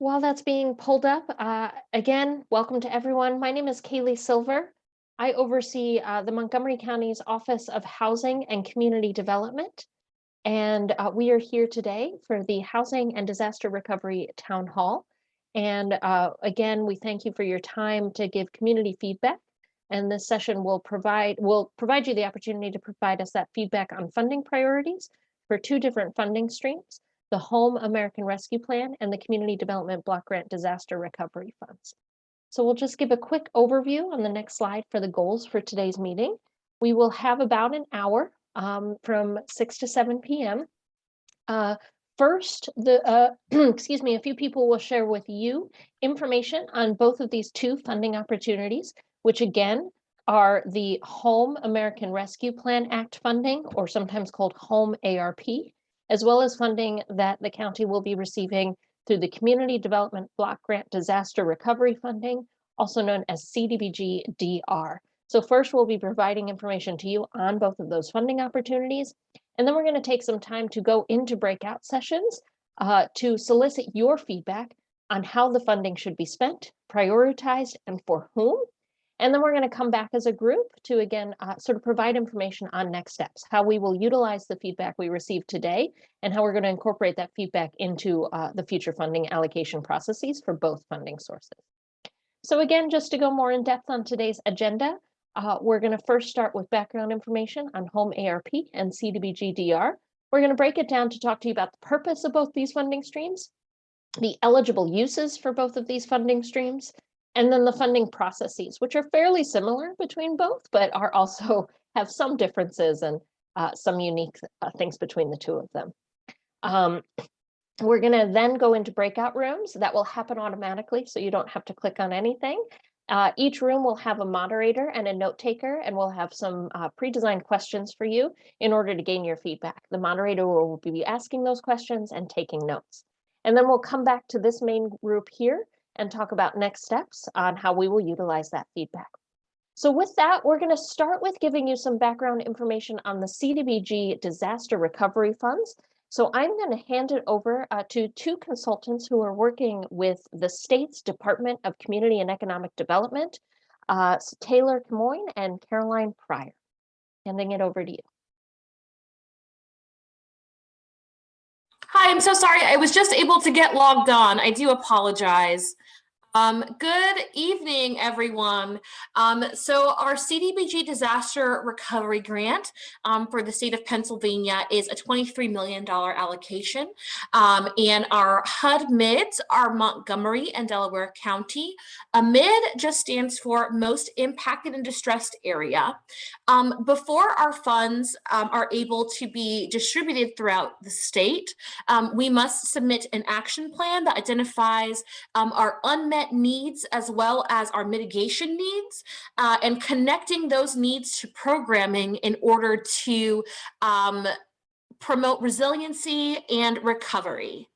While that's being pulled up, again, welcome to everyone. My name is Kaylee Silver. I oversee the Montgomery County's Office of Housing and Community Development. And we are here today for the Housing and Disaster Recovery Town Hall. And again, we thank you for your time to give community feedback. And this session will provide you the opportunity to provide us that feedback on funding priorities for two different funding streams: the Home American Rescue Plan and the Community Development Block Grant Disaster Recovery Funds. So we'll just give a quick overview on the next slide for the goals for today's meeting. We will have about an hour from 6 to 7 p.m. First, excuse me, a few people will share with you information on both of these two funding opportunities, which again are the Home American Rescue Plan Act funding, or sometimes called HOME-ARP, as well as funding that the county will be receiving through the Community Development Block Grant Disaster Recovery Funding, also known as CDBG-DR. So first, we'll be providing information to you on both of those funding opportunities, and then we're going to take some time to go into breakout sessions to solicit your feedback on how the funding should be spent, prioritized, and for whom. And then we're going to come back as a group to, again, sort of provide information on next steps, how we will utilize the feedback we received today, and how we're going to incorporate that feedback into the future funding allocation processes for both funding sources. So again, just to go more in depth on today's agenda, we're going to first start with background information on HOME-ARP and CDBG-DR. We're going to break it down to talk to you about the purpose of both these funding streams, the eligible uses for both of these funding streams, and then the funding processes, which are fairly similar between both, but are also have some differences and some unique things between the two of them. We're going to then go into breakout rooms. That will happen automatically, so you don't have to click on anything. Each room will have a moderator and a note taker, and we'll have some pre-designed questions for you in order to gain your feedback. The moderator will be asking those questions and taking notes. And then we'll come back to this main group here and talk about next steps on how we will utilize that feedback. So with that, we're going to start with giving you some background information on the CDBG disaster recovery funds. So I'm going to hand it over to two consultants who are working with the state's Department of Community and Economic Development, Taylor Camoin and Caroline Pryor. Handing it over to you. Hi, I'm so sorry. I was just able to get logged on. I do apologize. Good evening, everyone. So our CDBG Disaster Recovery Grant for the state of Pennsylvania is a $23 million allocation. And our HUD MIDs are Montgomery and Delaware County. A MID just stands for Most Impacted and Distressed Area. Before our funds are able to be distributed throughout the state, we must submit an action plan that identifies our unmet needs as well as our mitigation needs, and connecting those needs to programming in order to promote resiliency and recovery.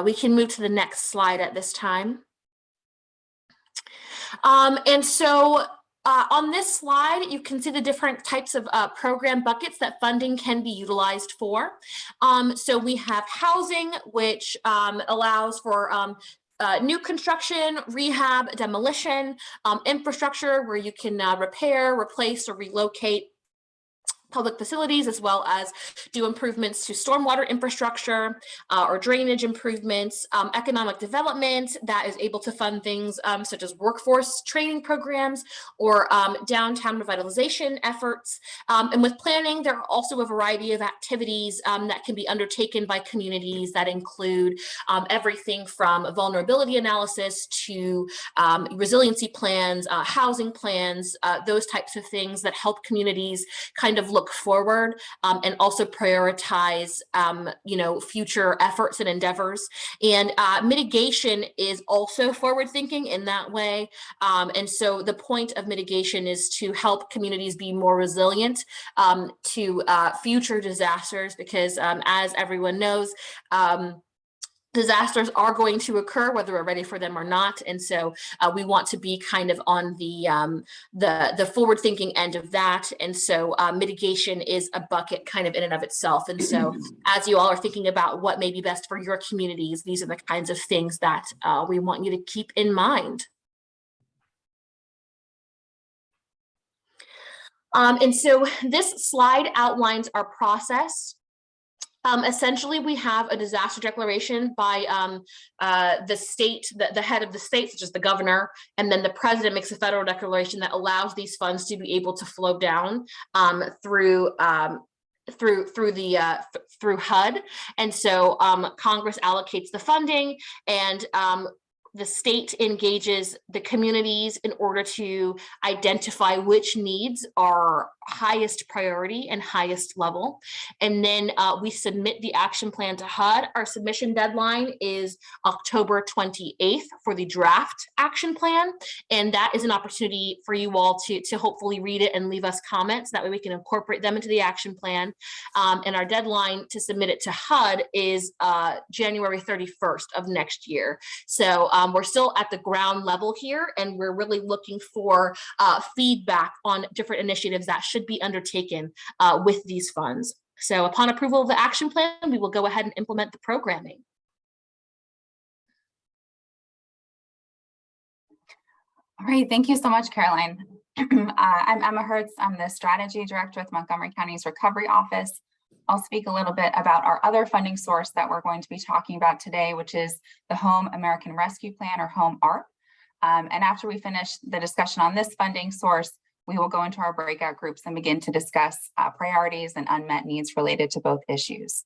We can move to the next slide at this time. And so on this slide, you can see the different types of program buckets that funding can be utilized for. So we have housing, which allows for new construction, rehab, demolition, infrastructure where you can repair, replace, or relocate public facilities, as well as do improvements to stormwater infrastructure or drainage improvements, economic development that is able to fund things such as workforce training programs or downtown revitalization efforts. And with planning, there are also a variety of activities that can be undertaken by communities that include everything from vulnerability analysis to resiliency plans, housing plans, those types of things that help communities kind of look forward and also prioritize, future efforts and endeavors. And mitigation is also forward thinking in that way. And so the point of mitigation is to help communities be more resilient to future disasters, because as everyone knows, disasters are going to occur, whether we're ready for them or not. And so we want to be kind of on the forward-thinking end of that. And so mitigation is a bucket kind of in and of itself. And so as you all are thinking about what may be best for your communities, these are the kinds of things that we want you to keep in mind. And so this slide outlines our process. Essentially, we have a disaster declaration by the state, the head of the state, such as the governor, and then the president makes a federal declaration that allows these funds to be able to flow down through HUD. And so Congress allocates the funding, and the state engages the communities in order to identify which needs are highest priority and highest level. And then we submit the action plan to HUD. Our submission deadline is October 28th for the draft action plan. And that is an opportunity for you all to hopefully read it and leave us comments. That way we can incorporate them into the action plan. And our deadline to submit it to HUD is January 31st of next year. So we're still at the ground level here, and we're really looking for feedback on different initiatives that should be undertaken with these funds. So upon approval of the action plan, we will go ahead and implement the programming. All right, thank you so much, Caroline. I'm Emma Hertz. I'm the strategy director with Montgomery County's Recovery Office. I'll speak a little bit about our other funding source that we're going to be talking about today, which is the Home American Rescue Plan, or HOME-ARP. And after we finish the discussion on this funding source, we will go into our breakout groups and begin to discuss priorities and unmet needs related to both issues.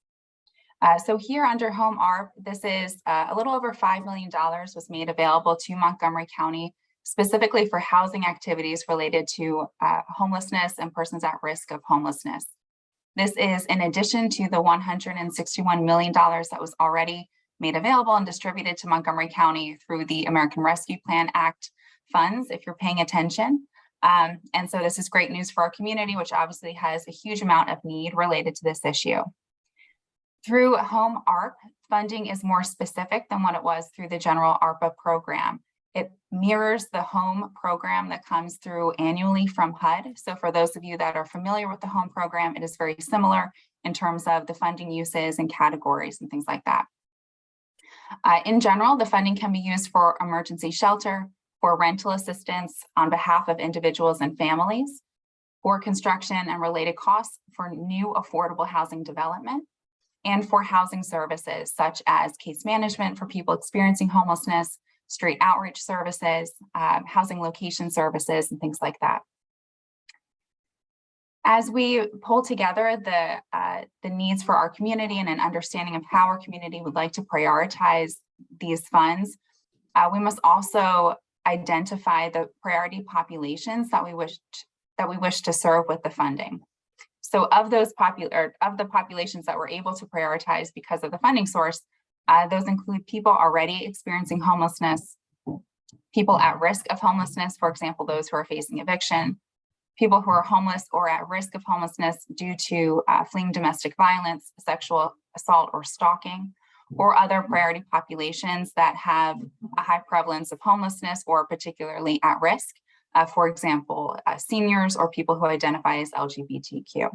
So here under HOME-ARP, this is a little over $5 million was made available to Montgomery County, specifically for housing activities related to homelessness and persons at risk of homelessness. This is in addition to the $161 million that was already made available and distributed to Montgomery County through the American Rescue Plan Act funds, if you're paying attention. And so this is great news for our community, which obviously has a huge amount of need related to this issue. Through HOME-ARP, funding is more specific than what it was through the general ARPA program. It mirrors the HOME program that comes through annually from HUD. So for those of you that are familiar with the HOME program, it is very similar in terms of the funding uses and categories and things like that. In general, the funding can be used for emergency shelter, for rental assistance on behalf of individuals and families, for construction and related costs for new affordable housing development, and for housing services such as case management for people experiencing homelessness, street outreach services, housing location services, and things like that. As we pull together the needs for our community and an understanding of how our community would like to prioritize these funds, we must also identify the priority populations that we wish to serve with the funding. So of the populations that we're able to prioritize because of the funding source, those include people already experiencing homelessness, people at risk of homelessness, for example, those who are facing eviction, people who are homeless or at risk of homelessness due to fleeing domestic violence, sexual assault, or stalking, or other priority populations that have a high prevalence of homelessness or particularly at risk, for example, seniors or people who identify as LGBTQ.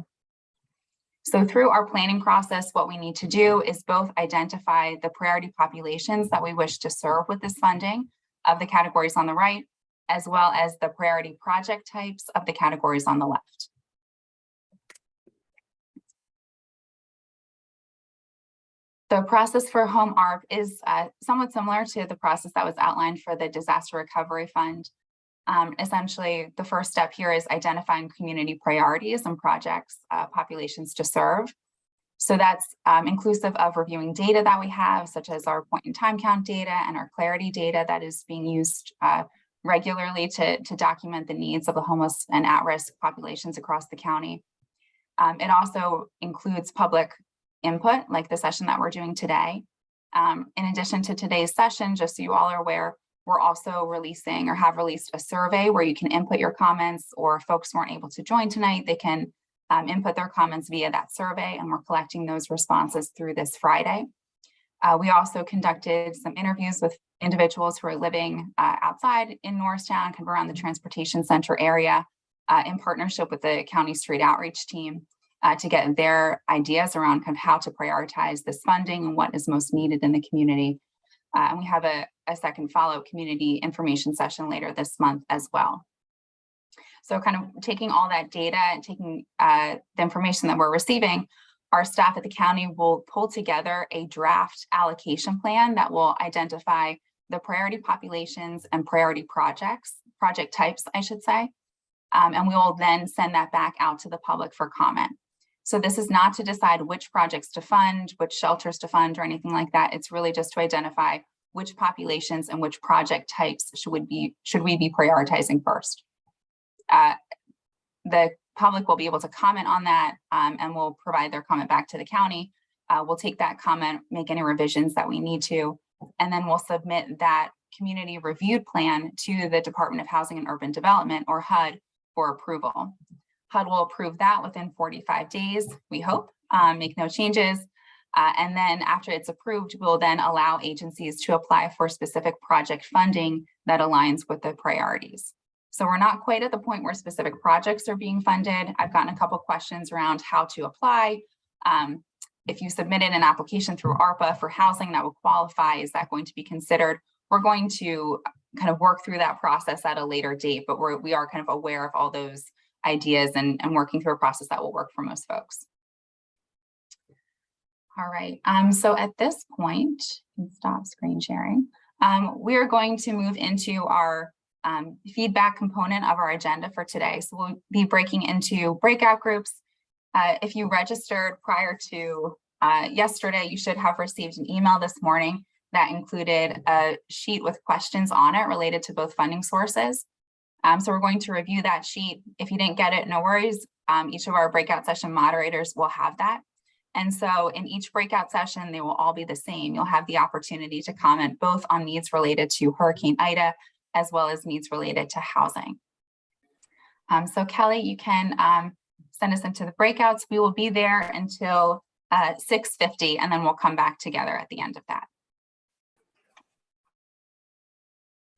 So through our planning process, what we need to do is both identify the priority populations that we wish to serve with this funding of the categories on the right, as well as the priority project types of the categories on the left. The process for HOME-ARP is somewhat similar to the process that was outlined for the Disaster Recovery Fund. Essentially, the first step here is identifying community priorities and projects, populations to serve. So that's inclusive of reviewing data that we have, such as our point in time count data and our clarity data that is being used regularly to document the needs of the homeless and at-risk populations across the county. It also includes public input, like the session that we're doing today. In addition to today's session, just so you all are aware, we're also releasing or have released a survey where you can input your comments, or folks who aren't able to join tonight, they can input their comments via that survey, and we're collecting those responses through this Friday. We also conducted some interviews with individuals who are living outside in Norristown, kind of around the transportation center area, in partnership with the county street outreach team to get their ideas around kind of how to prioritize this funding and what is most needed in the community. And we have a second follow-up community information session later this month as well. So kind of taking all that data and taking the information that we're receiving, our staff at the county will pull together a draft allocation plan that will identify the priority populations and priority project types, I should say. And we will then send that back out to the public for comment. So this is not to decide which projects to fund, which shelters to fund or anything like that. It's really just to identify which populations and which project types should we be prioritizing first. The public will be able to comment on that and we'll provide their comment back to the county. We'll take that comment, make any revisions that we need to, and then we'll submit that community reviewed plan to the Department of Housing and Urban Development, or HUD, for approval. HUD will approve that within 45 days, we hope, make no changes. And then after it's approved, we'll then allow agencies to apply for specific project funding that aligns with the priorities. So we're not quite at the point where specific projects are being funded. I've gotten a couple questions around how to apply. If you submitted an application through ARPA for housing that would qualify, is that going to be considered? We're going to kind of work through that process at a later date, but we are kind of aware of all those ideas and working through a process that will work for most folks. All right, so at this point, stop screen sharing. We are going to move into our feedback component of our agenda for today. So we'll be breaking into breakout groups. If you registered prior to yesterday, you should have received an email this morning that included a sheet with questions on it related to both funding sources. So we're going to review that sheet. If you didn't get it, no worries. Each of our breakout session moderators will have that. And so in each breakout session, they will all be the same. You'll have the opportunity to comment both on needs related to Hurricane Ida, as well as needs related to housing. So Kelly, you can send us into the breakouts. We will be there until 6:50, and then we'll come back together at the end of that.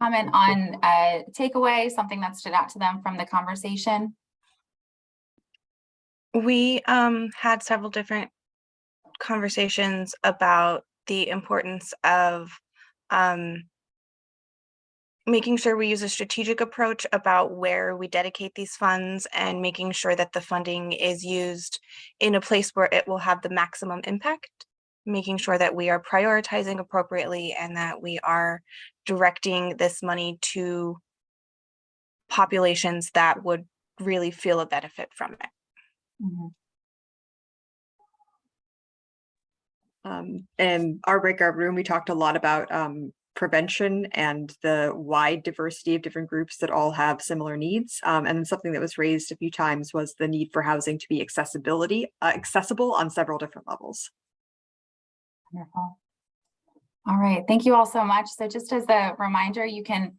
Comment on a takeaway, something that stood out to them from the conversation. We had several different conversations about the importance of making sure we use a strategic approach about where we dedicate these funds and making sure that the funding is used in a place where it will have the maximum impact, making sure that we are prioritizing appropriately and that we are directing this money to populations that would really feel a benefit from it. Mm-hmm. In our breakout room, we talked a lot about prevention and the wide diversity of different groups that all have similar needs. And something that was raised a few times was the need for housing to be accessible on several different levels. Wonderful. All right, thank you all so much. So just as a reminder, you can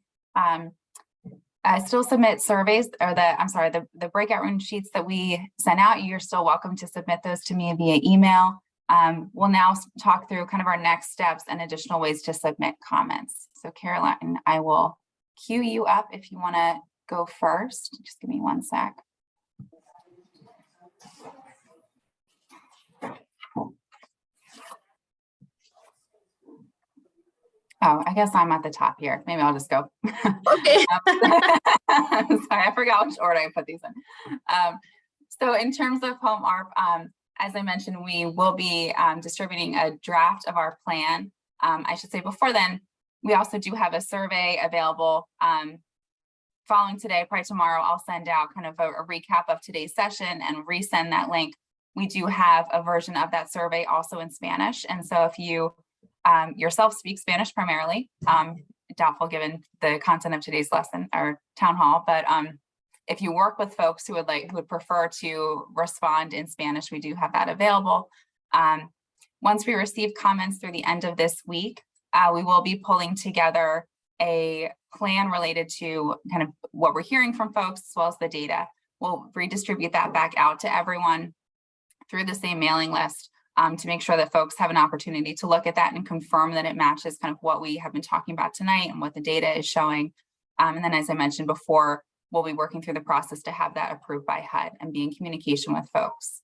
still submit surveys, or the breakout room sheets that we sent out. You're still welcome to submit those to me via email. We'll now talk through kind of our next steps and additional ways to submit comments. So Caroline, I will queue you up if you want to go first. Just give me one sec. Oh, I guess I'm at the top here. Maybe I'll just go. Okay. I'm sorry, I forgot which order I put these in. So in terms of HOME-ARP, as I mentioned, we will be distributing a draft of our plan. I should say before then, we also do have a survey available. Following today, probably tomorrow, I'll send out kind of a recap of today's session and resend that link. We do have a version of that survey also in Spanish. And so if you yourself speak Spanish primarily, doubtful given the content of today's lesson or town hall, but if you work with folks who would prefer to respond in Spanish, we do have that available. Once we receive comments through the end of this week, we will be pulling together a plan related to kind of what we're hearing from folks as well as the data. We'll redistribute that back out to everyone through the same mailing list. to make sure that folks have an opportunity to look at that and confirm that it matches kind of what we have been talking about tonight and what the data is showing. And then, as I mentioned before, we'll be working through the process to have that approved by HUD and be in communication with folks.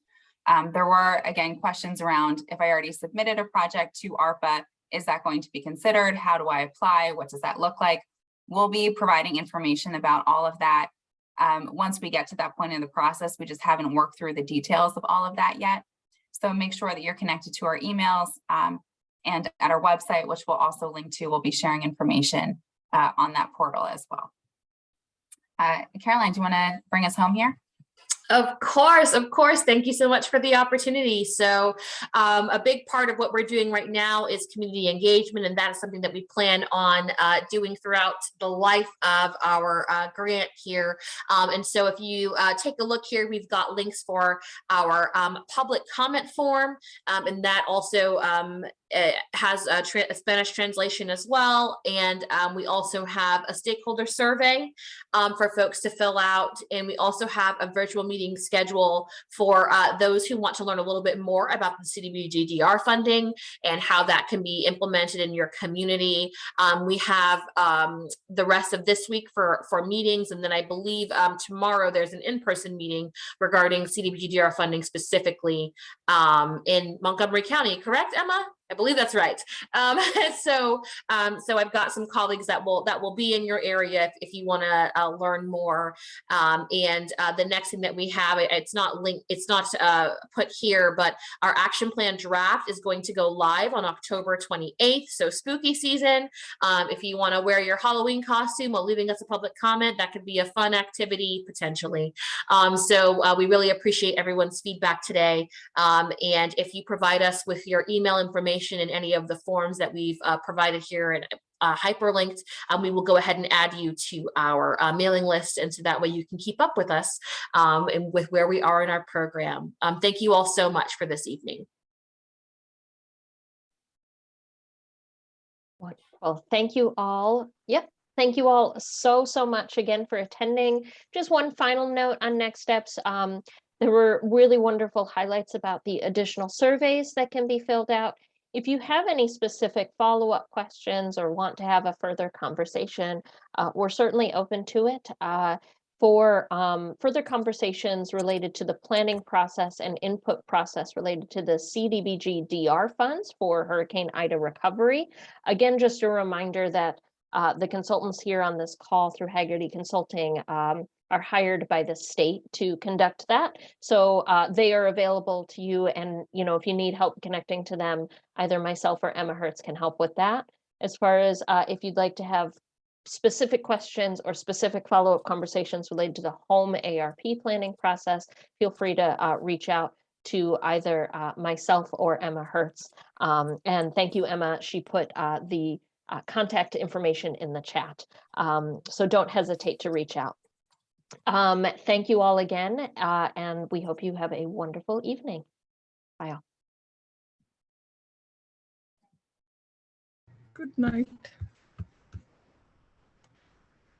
There were, again, questions around if I already submitted a project to ARPA, is that going to be considered? How do I apply? What does that look like? We'll be providing information about all of that once we get to that point in the process. We just haven't worked through the details of all of that yet. So make sure that you're connected to our emails and at our website, which we'll also link to. We'll be sharing information on that portal as well. Caroline, do you want to bring us home here? Of course. Thank you so much for the opportunity. So a big part of what we're doing right now is community engagement, and that is something that we plan on doing throughout the life of our grant here. And so if you take a look here, we've got links for our public comment form, and that also has a Spanish translation as well. And we also have a stakeholder survey for folks to fill out. And we also have a virtual meeting schedule for those who want to learn a little bit more about the CDBG-DR funding and how that can be implemented in your community. We have the rest of this week for meetings. And then I believe tomorrow there's an in-person meeting regarding CDBG-DR funding specifically in Montgomery County, correct, Emma? I believe that's right. So I've got some colleagues that will be in your area if you want to learn more. And the next thing that we have, it's not linked, it's not put here, but our action plan draft is going to go live on October 28th. So spooky season. If you want to wear your Halloween costume while leaving us a public comment, that could be a fun activity potentially. So we really appreciate everyone's feedback today. And if you provide us with your email information in any of the forms that we've provided here and hyperlinked, we will go ahead and add you to our mailing list, and so that way you can keep up with us and with where we are in our program. Thank you all so much for this evening. Wonderful. Thank you all. Yep. Thank you all so much again for attending. Just one final note on next steps. There were really wonderful highlights about the additional surveys that can be filled out. If you have any specific follow-up questions or want to have a further conversation, we're certainly open to it. For further conversations related to the planning process and input process related to the CDBG-DR funds for Hurricane Ida recovery. Again, just a reminder that the consultants here on this call through Haggerty Consulting are hired by the state to conduct that. So they are available to you, and if you need help connecting to them, either myself or Emma Hertz can help with that. As far as if you'd like to have specific questions or specific follow-up conversations related to the HOME-ARP planning process, feel free to reach out to either myself or Emma Hertz. And thank you, Emma. She put the contact information in the chat. So don't hesitate to reach out. Thank you all again, and we hope you have a wonderful evening. Bye all. Good night.